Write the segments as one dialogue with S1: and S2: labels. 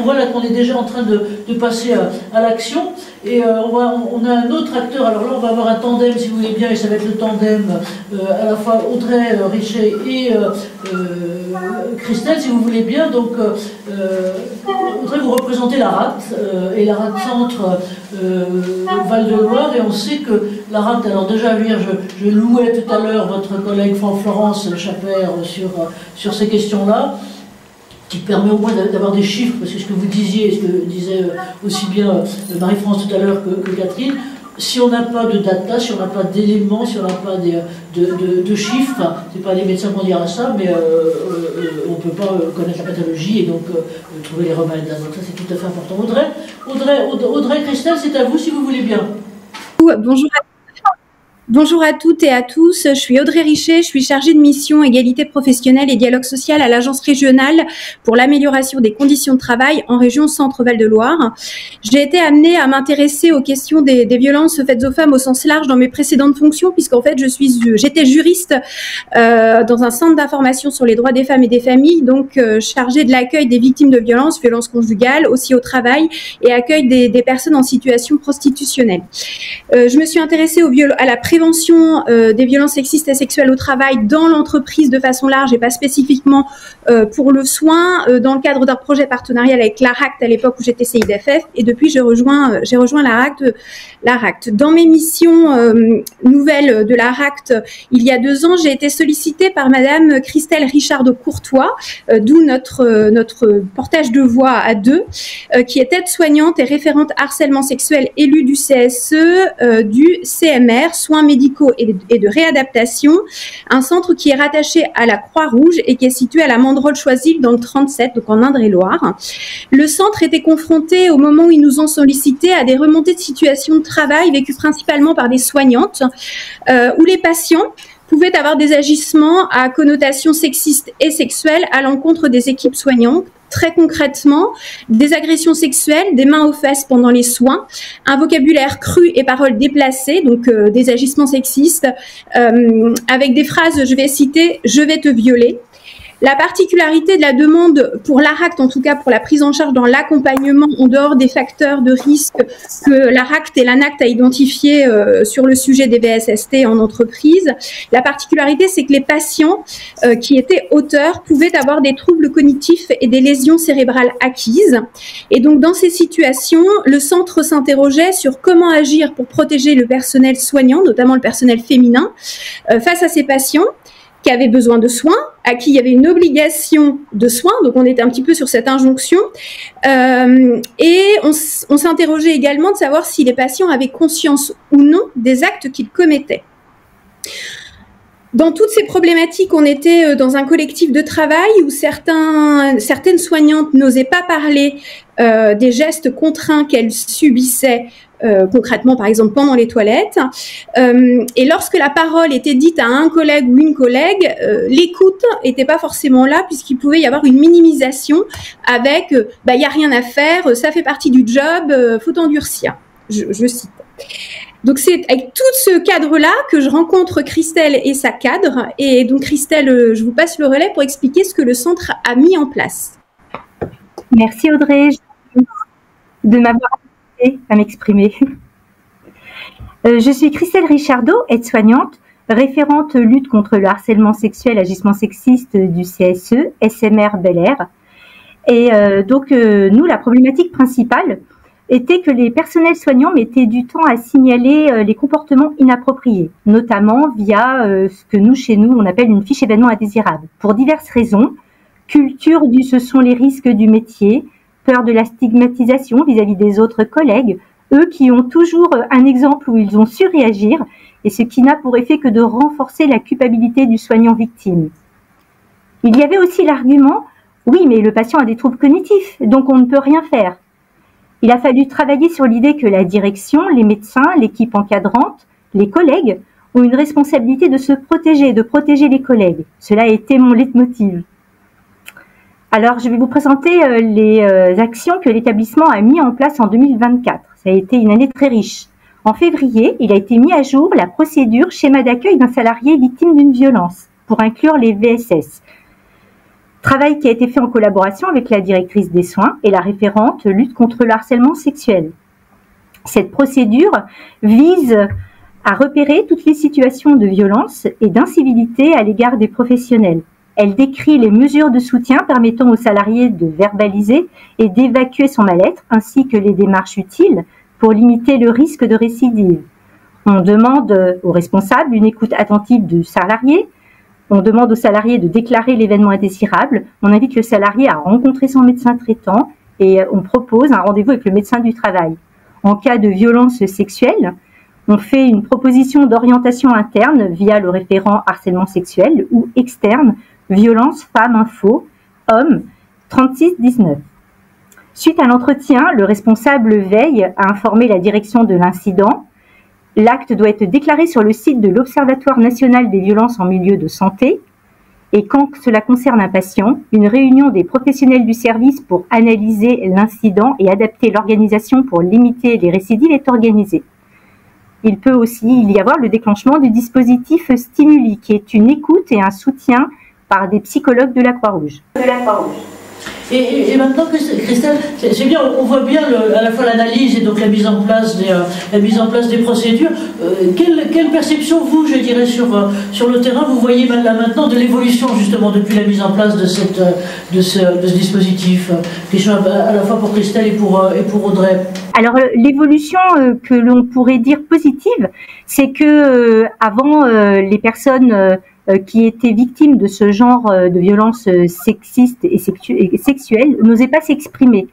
S1: voit là qu'on est déjà en train de passer à l'action. Et on a un autre acteur, alors là on va avoir un tandem si vous voulez bien, et ça va être le tandem à la fois Audrey Richet et Christelle si vous voulez bien. Donc Audrey, vous représentez la RAT et la RAT Centre Val-de-Loire, et on sait que la RAT, alors déjà je louais tout à l'heure votre collègue Florence Chappert sur ces questions-là, qui permet au moins d'avoir des chiffres, parce que ce que vous disiez, ce que disait aussi bien Marie-France tout à l'heure que Catherine, si on n'a pas de data, si on n'a pas d'éléments, si on n'a pas de chiffres, enfin, c'est pas les médecins qui vont dire ça, mais on ne peut pas connaître la pathologie et donc trouver les remèdes. Donc ça c'est tout à fait important. Audrey, Christelle, c'est à vous si vous voulez bien.
S2: Bonjour à toutes et à tous, je suis Audrey Richet, je suis chargée de mission égalité professionnelle et dialogue social à l'Agence régionale pour l'amélioration des conditions de travail en région Centre-Val de Loire. J'ai été amenée à m'intéresser aux questions des violences faites aux femmes au sens large dans mes précédentes fonctions, puisqu'en fait j'étais juriste dans un centre d'information sur les droits des femmes et des familles, donc chargée de l'accueil des victimes de violences conjugales, aussi au travail, et accueil des personnes en situation prostitutionnelle. Je me suis intéressée à la prévention des violences sexistes et sexuelles au travail dans l'entreprise de façon large et pas spécifiquement pour le soin, dans le cadre d'un projet partenarial avec l'ARACT à l'époque où j'étais CIDFF, et depuis j'ai rejoint l'ARACT. Dans mes missions nouvelles de l'ARACT, il y a 2 ans, j'ai été sollicitée par Madame Christelle Richardot-Courtois, d'où notre portage de voix à 2, qui est aide-soignante et référente harcèlement sexuel élue du CSE, du CMR, soins médicaux et de réadaptation, un centre qui est rattaché à la Croix-Rouge et qui est situé à la Mandrol-Choisille dans le 37, donc en Indre-et-Loire. Le centre était confronté, au moment où ils nous ont sollicité, à des remontées de situation de travail vécues principalement par des soignantes, où les patients pouvaient avoir des agissements à connotation sexiste et sexuelle à l'encontre des équipes soignantes. Très concrètement, des agressions sexuelles, des mains aux fesses pendant les soins, un vocabulaire cru et paroles déplacées, donc des agissements sexistes, avec des phrases, je vais citer, « je vais te violer ». La particularité de la demande pour l'ARACT, en tout cas pour la prise en charge dans l'accompagnement, en dehors des facteurs de risque que l'ARACT et l'ANACT a identifiés sur le sujet des VSST en entreprise, la particularité, c'est que les patients qui étaient auteurs pouvaient avoir des troubles cognitifs et des lésions cérébrales acquises. Et donc, dans ces situations, le centre s'interrogeait sur comment agir pour protéger le personnel soignant, notamment le personnel féminin, face à ces patients qui avaient besoin de soins, à qui il y avait une obligation de soins, donc on était un petit peu sur cette injonction, et on s'interrogeait également de savoir si les patients avaient conscience ou non des actes qu'ils commettaient. Dans toutes ces problématiques, on était dans un collectif de travail où certaines soignantes n'osaient pas parler des gestes contraints qu'elles subissaient concrètement, par exemple, pendant les toilettes. Et lorsque la parole était dite à un collègue ou une collègue, l'écoute n'était pas forcément là, puisqu'il pouvait y avoir une minimisation avec « il n'y a rien à faire, ça fait partie du job, faut endurcir ». Je cite. Donc c'est avec tout ce cadre-là que je rencontre Christelle et sa cadre. Et donc Christelle, je vous passe le relais pour expliquer ce que le centre a mis en place.
S3: Merci Audrey de m'avoir invitée à m'exprimer. Je suis Christelle Richardot, aide-soignante, référente lutte contre le harcèlement sexuel, agissement sexiste du CSE, SMR Bel Air. Et nous, la problématique principale était que les personnels soignants mettaient du temps à signaler les comportements inappropriés, notamment via ce que nous, chez nous, on appelle une fiche événement indésirable. Pour diverses raisons, culture du ce sont les risques du métier, peur de la stigmatisation vis-à-vis des autres collègues, eux qui ont toujours un exemple où ils ont su réagir, et ce qui n'a pour effet que de renforcer la culpabilité du soignant victime. Il y avait aussi l'argument, oui, mais le patient a des troubles cognitifs, donc on ne peut rien faire. Il a fallu travailler sur l'idée que la direction, les médecins, l'équipe encadrante, les collègues ont une responsabilité de se protéger, de protéger les collègues. Cela a été mon leitmotiv. Alors, je vais vous présenter les actions que l'établissement a mis en place en 2024. Ça a été une année très riche. En février, il a été mis à jour la procédure schéma d'accueil d'un salarié victime d'une violence pour inclure les VSS. Travail qui a été fait en collaboration avec la directrice des soins et la référente lutte contre le harcèlement sexuel. Cette procédure vise à repérer toutes les situations de violence et d'incivilité à l'égard des professionnels. Elle décrit les mesures de soutien permettant aux salariés de verbaliser et d'évacuer son mal-être, ainsi que les démarches utiles pour limiter le risque de récidive. On demande aux responsables une écoute attentive du salarié. On demande aux salariés de déclarer l'événement indésirable. On invite le salarié à rencontrer son médecin traitant et on propose un rendez-vous avec le médecin du travail. En cas de violence sexuelle, on fait une proposition d'orientation interne via le référent harcèlement sexuel ou externe, violence femmes info, homme 3619. Suite à l'entretien, le responsable veille à informer la direction de l'incident. L'acte doit être déclaré sur le site de l'Observatoire national des violences en milieu de santé. Et quand cela concerne un patient, une réunion des professionnels du service pour analyser l'incident et adapter l'organisation pour limiter les récidives est organisée. Il peut aussi y avoir le déclenchement du dispositif Stimuli, qui est une écoute et un soutien par des psychologues de la Croix-Rouge.
S1: Et maintenant, Christelle, c'est bien, on voit bien à la fois l'analyse et donc la mise en place des procédures. Quelle perception, vous, je dirais, sur le terrain, vous voyez là maintenant de l'évolution, justement, depuis la mise en place de ce dispositif? Question à la fois pour Christelle et pour Audrey.
S3: Alors, l'évolution que l'on pourrait dire positive, c'est que avant, les personnes qui étaient victimes de ce genre de violences sexistes et sexuelles n'osaient pas s'exprimer.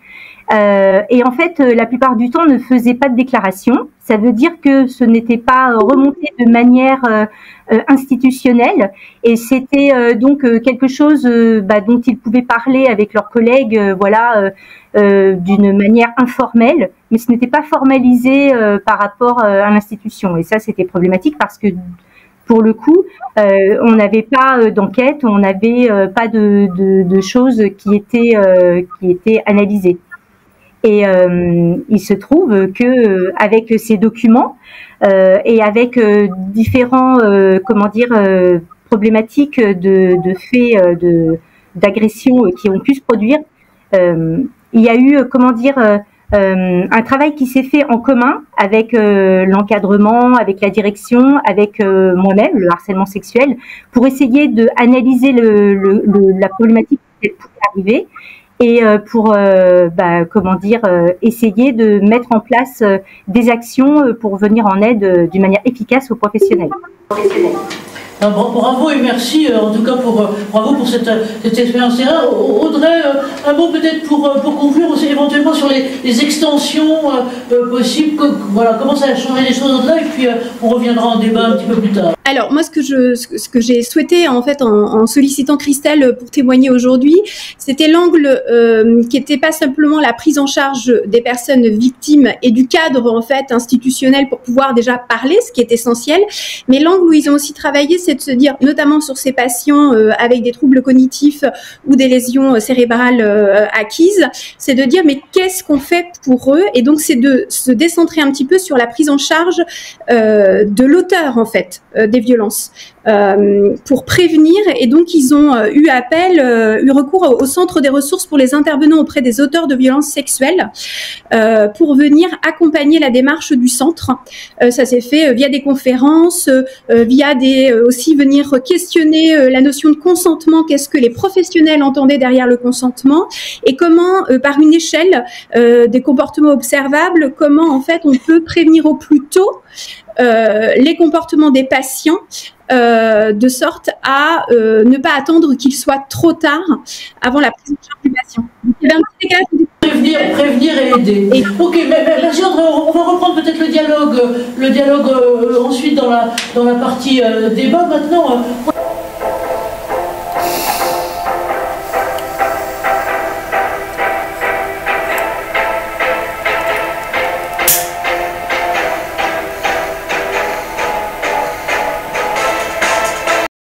S3: Et en fait, la plupart du temps, ne faisaient pas de déclaration. Ça veut dire que ce n'était pas remonté de manière institutionnelle, et c'était donc quelque chose dont ils pouvaient parler avec leurs collègues, d'une manière informelle, mais ce n'était pas formalisé par rapport à l'institution. Et ça, c'était problématique parce que pour le coup, on n'avait pas d'enquête, on n'avait pas de choses qui étaient analysées. Et il se trouve que avec ces documents et avec différents problématiques de faits d'agression qui ont pu se produire, il y a eu un travail qui s'est fait en commun avec l'encadrement, avec la direction, avec moi-même, le harcèlement sexuel, pour essayer de analyser la problématique qui pouvait arriver et pour essayer de mettre en place des actions pour venir en aide d'une manière efficace aux professionnels.
S1: Bravo et merci en tout cas bravo pour cette expérience-là. Audrey, un mot peut-être pour conclure aussi éventuellement sur les extensions possibles, comment ça a changé les choses au-delà, et puis on reviendra en débat un petit peu plus tard.
S2: Alors moi, ce que j'ai souhaité en fait en sollicitant Christelle pour témoigner aujourd'hui, c'était l'angle qui n'était pas simplement la prise en charge des personnes victimes et du cadre en fait institutionnel pour pouvoir déjà parler, ce qui est essentiel, mais l'angle où ils ont aussi travaillé, c'est de se dire, notamment sur ces patients avec des troubles cognitifs ou des lésions cérébrales acquises, c'est de dire mais qu'est-ce qu'on fait pour eux, et donc c'est de se décentrer un petit peu sur la prise en charge de l'auteur en fait des violences pour prévenir, et donc ils ont eu recours au centre des ressources pour les intervenants auprès des auteurs de violences sexuelles pour venir accompagner la démarche du centre. Ça s'est fait via des conférences, via aussi venir questionner la notion de consentement, qu'est-ce que les professionnels entendaient derrière le consentement, et comment par une échelle des comportements observables, comment en fait on peut prévenir au plus tôt les comportements des patients de sorte à ne pas attendre qu'il soit trop tard avant la prise en charge du patient. Donc, il y avait un petit écart.
S1: Prévenir et aider. Ok, merci André. On va reprendre peut-être le dialogue ensuite dans la partie débat maintenant.